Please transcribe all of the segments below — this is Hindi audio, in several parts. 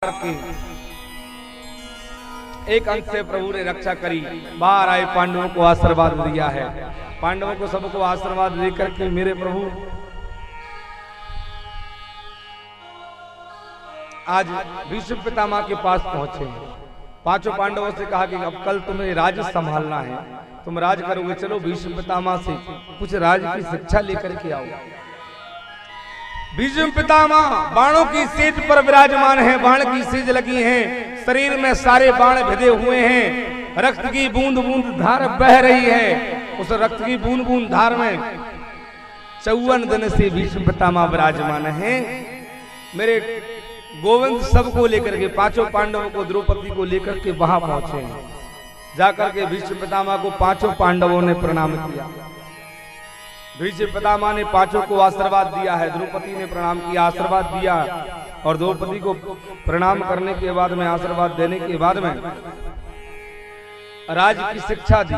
करके एक अंश से प्रभु ने रक्षा करी। बाहर आए, पांडवों को आशीर्वाद दिया है। पांडवों को सबको आशीर्वाद देकर के मेरे प्रभु आज भीष्म पितामह के पास पहुंचे। पांचों पांडवों से कहा कि अब कल तुम्हें राज्य संभालना है, तुम राज करोगे। चलो भीष्म पितामह से कुछ राज की शिक्षा लेकर के आओ। भीष्म पितामह बाणों की सेज पर विराजमान है, बाण की सेज लगी है, शरीर में सारे बाण भिदे हुए हैं, रक्त की बूंद बूंद धार बह रही है। उस रक्त की बूंद बूंद धार में 54 दिन से भीष्म पितामह विराजमान है। मेरे गोविंद सबको लेकर के, पांचों पांडवों को, द्रौपदी को लेकर के वहां पहुंचे। जाकर के भीष्म पितामह को पांचों पांडवों ने प्रणाम किया। भीष्म पितामह ने पांचों को आशीर्वाद दिया है। द्रौपदी ने प्रणाम किया, आशीर्वाद दिया, और द्रौपदी को प्रणाम करने के बाद में, आशीर्वाद देने के बाद में राज की शिक्षा दी।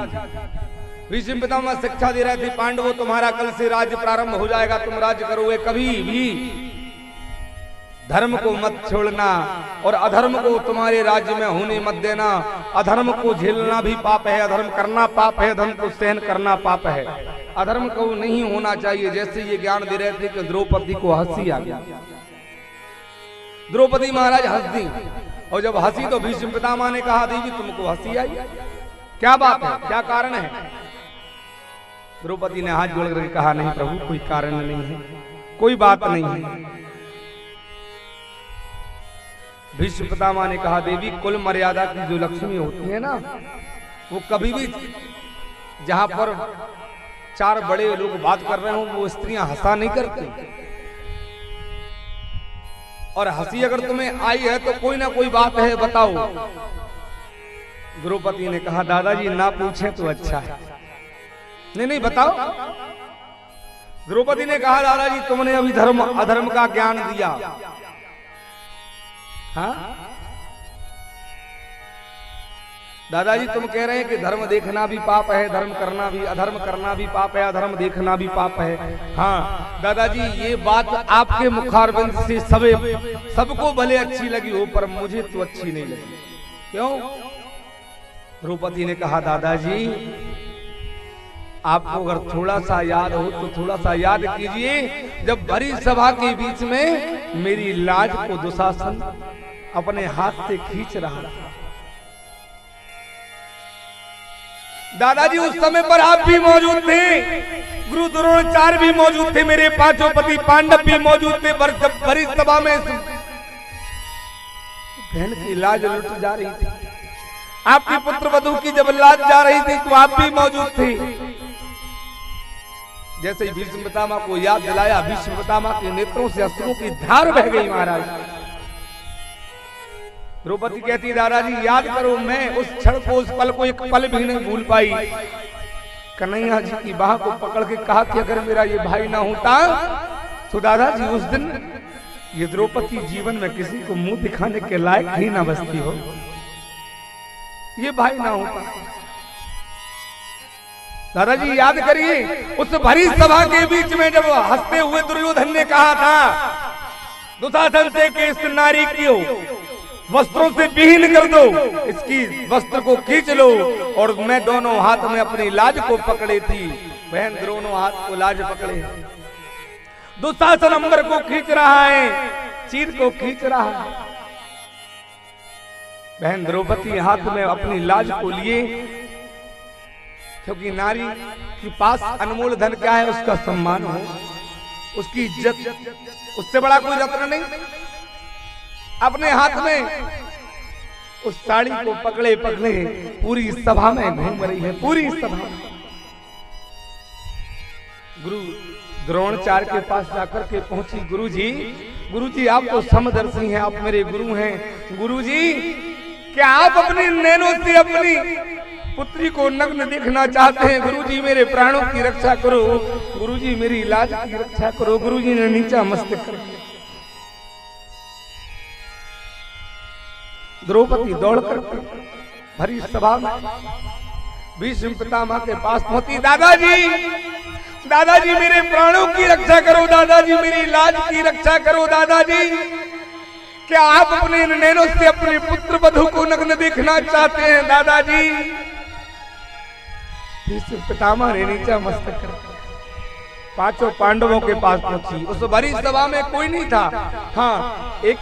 भीष्म पितामह शिक्षा दे रहे थे, पांडवों तुम्हारा कल से राज्य प्रारंभ हो जाएगा, तुम राज्य करोगे, कभी भी धर्म को मत छोड़ना और अधर्म को तुम्हारे राज्य में होने मत देना। अधर्म को झेलना भी पाप है, अधर्म करना पाप है, धर्म को सहन करना पाप है, अधर्म को नहीं होना चाहिए। जैसे ये ज्ञान दे रहे थे कि द्रौपदी को हंसी आ गई। द्रौपदी महाराज हंस दी, और जब हंसी तो भीष्म पितामह ने कहा, देवी तुमको हंसी आई, क्या बात है, क्या कारण है? द्रौपदी ने हाथ जोड़ करके कहा, नहीं प्रभु, कोई कारण नहीं है, कोई बात नहीं है। भीष्म पितामह ने कहा, देवी कुल मर्यादा की जो लक्ष्मी होती है ना, वो कभी भी जहां पर चार बड़े लोग बात कर रहे हो वो स्त्रियां हंसा नहीं करती, और हंसी अगर तुम्हें आई है तो कोई ना कोई बात है, बताओ। द्रौपदी ने कहा, दादाजी ना पूछे तो अच्छा है। नहीं नहीं बताओ। द्रौपदी ने कहा, दादाजी तुमने अभी धर्म अधर्म का ज्ञान दिया, हाँ दादाजी तुम कह रहे हैं कि धर्म देखना भी पाप है, धर्म करना भी, अधर्म करना भी पाप है, अधर्म देखना भी पाप है। हाँ दादाजी, ये बात आपके मुखारबिंद से सबको भले अच्छी लगी हो, पर मुझे तो अच्छी नहीं लगी। क्यों? द्रौपदी ने कहा, दादाजी आपको अगर थोड़ा सा याद हो तो थोड़ा सा याद कीजिए, जब भरी सभा के बीच में मेरी लाज को दुशासन अपने हाथ से खींच रहा था। दादाजी उस समय पर आप भी मौजूद थे, गुरु द्रोणाचार्य भी मौजूद थे, मेरे पांचों पति पांडव भी मौजूद थे। जब बड़ी सभा में बहन की लाज लुट जा रही थी, आपकी पुत्र वधू की जब लाज जा रही थी, तो आप भी मौजूद थे। जैसे ही भीष्म पितामह को याद दिलाया, भीष्म पितामह के नेत्रों से अश्रुओं की धार बह गई। महाराज द्रौपदी कहती है, दादाजी याद करो, मैं उस क्षण को, उस पल को एक पल भी नहीं भूल पाई। कन्हैया जी की बाह को पकड़ के कहा कि अगर मेरा ये भाई ना होता तो दादाजी उस दिन ये द्रौपदी जीवन में किसी को मुंह दिखाने के लायक ही ना बचती हो, ये भाई ना होता। दादाजी याद करिए, उस भरी सभा के बीच में जब हंसते हुए दुर्योधन ने कहा था, दुशासन से कि इस नारी की वस्त्रों से विहीन कर दो, इसकी वस्त्र को खींच लो, और मैं दोनों हाथ में अपनी लाज को पकड़े थी। बहन दोनों हाथ को लाज पकड़े, दुशासन अंबर को खींच रहा है, चीर को खींच रहा है। बहन द्रौपदी हाथ में अपनी लाज को लिए, क्योंकि नारी के पास अनमोल धन क्या है? उसका सम्मान हो, उसकी इज्जत, उससे बड़ा कोई रत्न नहीं। अपने हाथ में उस साड़ी को पकड़े पकड़े पूरी सभा में घूम रही है, पूरी सभा में। गुरु द्रोणाचार्य के पास जाकर के पहुंची, गुरुजी आप तो समदर्शी हैं, आप मेरे गुरु हैं। गुरुजी क्या आप अपनी नैनों से अपनी पुत्री को नग्न देखना चाहते हैं? गुरुजी मेरे प्राणों की रक्षा करो, गुरुजी मेरी लाज की रक्षा करो। गुरुजी ने नीचा मस्तक कर, द्रौपदी दौड़ कर भरी सभा में भीष्म पितामह के पास पहुंची। दादाजी, दादाजी मेरे प्राणों की रक्षा करो, दादाजी मेरी लाज की रक्षा करो, दादाजी क्या आप अपने नैनों से अपने पुत्र वधू को नग्न देखना चाहते हैं दादाजी? पितामह ने नीचा मस्तक कर पांचों पांडवों के पास पहुंची। उस बड़ी सभा में कोई नहीं था। हाँ, एक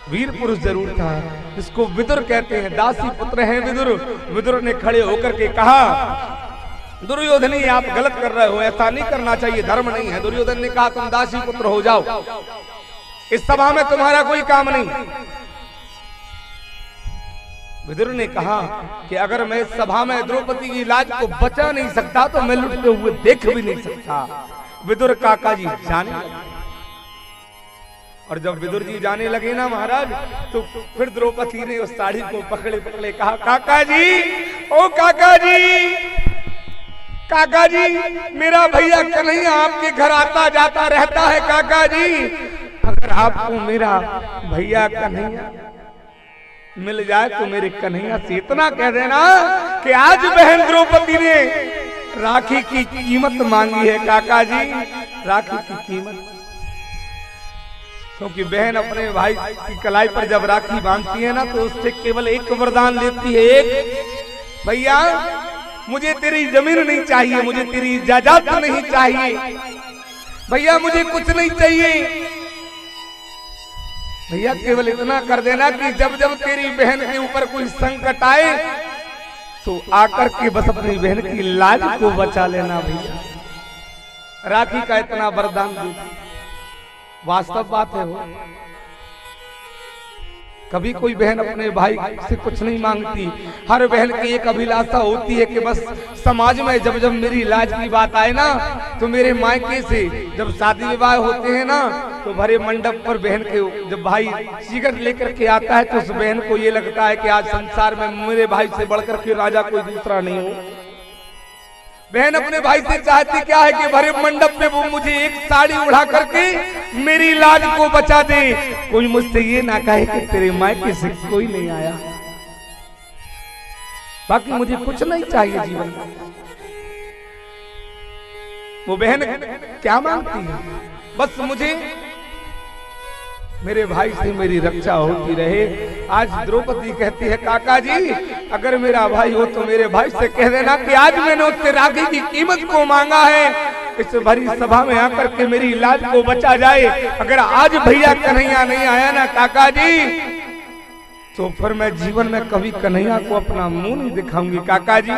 वीर पुरुष जरूर था जिसको विदुर कहते हैं, दासी पुत्र हैं विदुर। विदुर ने खड़े होकर के कहा, दुर्योधनी आप गलत कर रहे हो, ऐसा नहीं करना चाहिए, धर्म नहीं है। दुर्योधन ने कहा तुम दासी पुत्र हो जाओ, इस सभा में तुम्हारा कोई काम नहीं। विदुर ने कहा कि अगर मैं इस सभा में द्रौपदी की लाज को बचा नहीं सकता तो मैं लुटते हुए देख भी नहीं सकता। विदुर काका जी जाने, और जब विदुर जी जाने लगे ना महाराज, तो फिर द्रौपदी ने उस साड़ी को पकड़े पकड़े कहा, काका जी, ओ काका जी, काका जी, मेरा भैया कन्हैया आपके घर आता जाता रहता है। काका जी, अगर आपको मेरा भैया कन्हैया मिल जाए तो मेरे कन्हैया से इतना कह देना कि आज बहन द्रौपदी ने राखी की कीमत मांगी है। काका जी, राखी की कीमत, क्योंकि बहन अपने भाई की कलाई पर जब राखी बांधती है ना तो उससे केवल एक वरदान लेती है, एक, भैया मुझे तेरी जमीन नहीं चाहिए, मुझे तेरी जायदाद नहीं चाहिए, भैया मुझे कुछ नहीं चाहिए, भैया केवल इतना कर देना कि जब जब तेरी बहन के ऊपर कोई संकट आए तो आकर के बस अपनी बहन की लाज को बचा लेना। भैया राखी का इतना वरदान दे, वास्तव बात है वो। कभी कोई बहन अपने भाई से कुछ नहीं मांगती, हर बहन की एक अभिलाषा होती है कि बस समाज में जब जब मेरी लाज की बात आए ना तो मेरे मायके से जब शादी विवाह होते हैं ना तो भरे मंडप पर बहन के जब भाई सिगरेट लेकर के आता है तो उस बहन को ये लगता है कि आज संसार में मेरे भाई से बढ़कर के राजा कोई दूसरा नहीं हो। बहन अपने भाई से चाहती क्या है कि भरे मंडप में वो मुझे एक साड़ी उड़ा करके मेरी लाज को बचा दे, कोई मुझसे ये ना कहे कि तेरे मायके से कोई नहीं आया, बाकी मुझे कुछ नहीं चाहिए जीवन में। वो बहन क्या मांगती है, बस मुझे मेरे भाई से मेरी रक्षा होती रहे। आज द्रौपदी कहती है, काका जी अगर मेरा भाई हो तो मेरे भाई से कह देना कि आज मैंने उससे राखी की कीमत को मांगा है, इस भरी सभा में आकर के मेरी लाज को बचा जाए। अगर आज भैया कन्हैया नहीं आया ना काका जी तो फिर मैं जीवन में कभी कन्हैया को अपना मुंह नहीं दिखाऊंगी। काका जी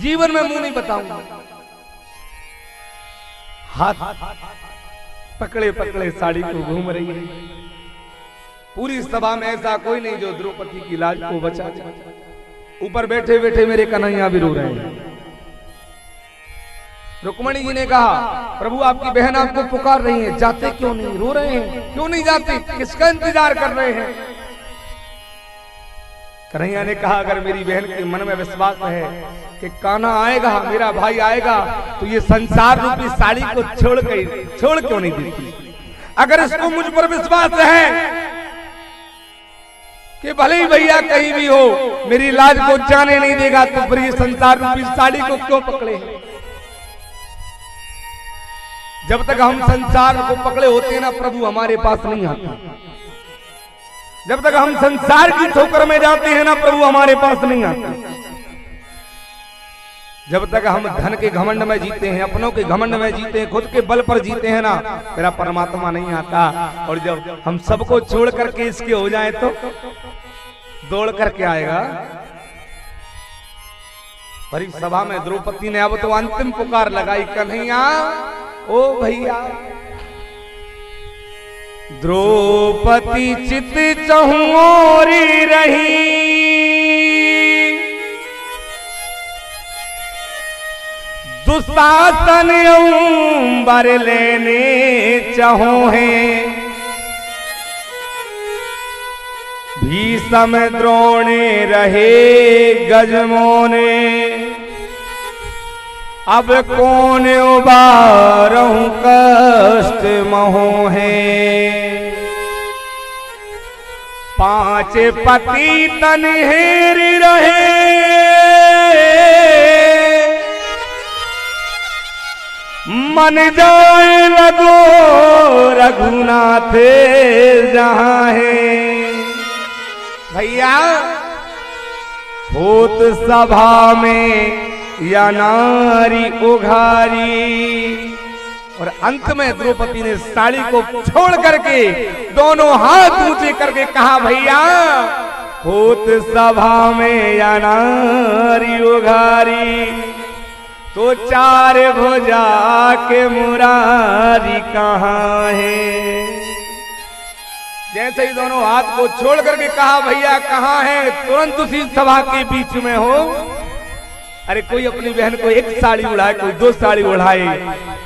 जीवन में मुंह नहीं बताऊंगा। हाथ पकड़े पकड़े साड़ी को घूम रही है। पूरी सभा में ऐसा कोई नहीं जो द्रौपदी की लाज को बचा जाए। ऊपर बैठे बैठे मेरे कन्हैया भी रो रहे हैं। रुक्मणी जी ने कहा, प्रभु आपकी बहन आपको पुकार रही है, जाते क्यों नहीं? रो रहे हैं, क्यों नहीं जाते? किसका इंतजार कर रहे हैं? कन्हैया ने कहा, अगर मेरी बहन के मन में विश्वास है कि कान्हा आएगा, मेरा भाई आएगा, तो ये संसार रूपी साड़ी को छोड़ क्यों नहीं देती? अगर इसको मुझ पर विश्वास है कि भले ही भैया कहीं भी हो मेरी लाज को जाने नहीं देगा, तो फिर ये संसार रूपी साड़ी को क्यों पकड़े? जब तक हम संसार को पकड़े होते हैं ना, प्रभु हमारे पास नहीं आते। जब तक हम संसार की ठोकर में जाते हैं ना, प्रभु हमारे पास नहीं आते। जब तक हम धन के घमंड में जीते हैं, अपनों के घमंड में जीते हैं, खुद के बल पर जीते हैं ना, मेरा परमात्मा नहीं आता। और जब हम सबको छोड़ करके इसके हो जाए तो दौड़ करके आएगा। बड़ी सभा में द्रौपदी ने अब तो अंतिम पुकार लगाई, कन्हैया ओ भैया। द्रौपदी चित चहुओरी रही, दुशासन बर लेने चाहो हैं, भीषम द्रोणे रहे गजमोने, अब कौन उबारहूं कष्ट महो है, पांच पति तन हेर रहे, मन जाए लगो रघुनाथ जहां है। भैया होत सभा में या नारी उघारी, और अंत में द्रौपदी ने साड़ी को छोड़ करके दोनों हाथ ऊंचे करके कहा, भैया होत सभा में या नारी उघारी, तो चार भुजा के मुरारी कहाँ है। जैसे ही दोनों हाथ को छोड़ करके कहा, भैया कहाँ है, तुरंत उसी सभा के बीच में हो। अरे कोई अपनी बहन को एक साड़ी उड़ाए, कोई दो साड़ी उड़ाए,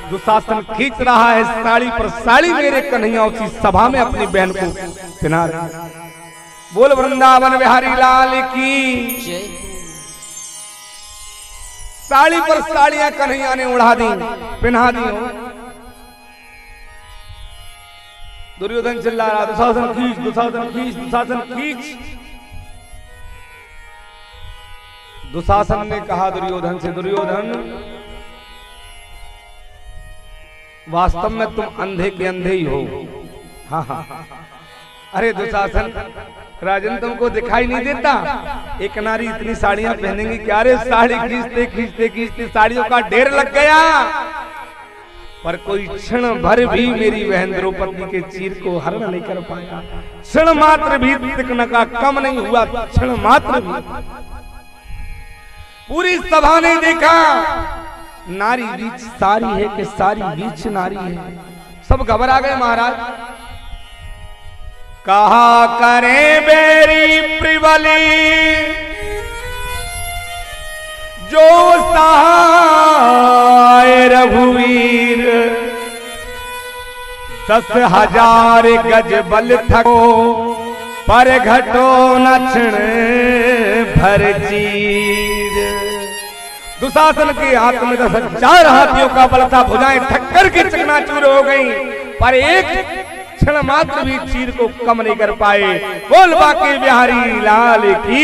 दुशासन खींच रहा है साड़ी पर साड़ी, मेरे कन्हैया उसी सभा में अपनी बहन को पहना रहा। बोल वृंदावन बिहारी लाल की। साड़ी पर साड़ियां कन्हैया ने उड़ा दी, पहना दी। दुर्योधन चिल्ला रहा, दुशासन खींच, दुशासन खींच, दुशासन खींच। दुशासन ने कहा दुर्योधन से, दुर्योधन वास्तव में तुम अंधे के अंधे ही हो। हाँ हाँ, अरे दुशासन राजन तुमको दिखाई नहीं देता, एक नारी इतनी साड़ियां पहनेंगी क्या? अरे साड़ी खींचते खींचते खींचते साड़ियों का ढेर लग गया, पर कोई क्षण भर भी मेरी बहन द्रौपदी के चीर को हरण नहीं कर पाया। क्षण मात्र भी तिकन का कम नहीं हुआ, क्षण मात्र भी। पूरी सभा ने देखा, नारी बीच सारी है कि सारी बीच नारी है। सब घबरा गए महाराज। कहा करें बेरी प्रिवली जो सहाय रघुवीर, 10,000 गज बल थको पर घटो न क्षण भर चीर। दुशासन के हाथ में 10,000 हाथियों का बल था, भुजाएं ठक्कर की चकनाचूर हो गई, पर एक क्षण मात्र भी चीर को कम नहीं कर पाए। बोल बाके बिहारी लाल की।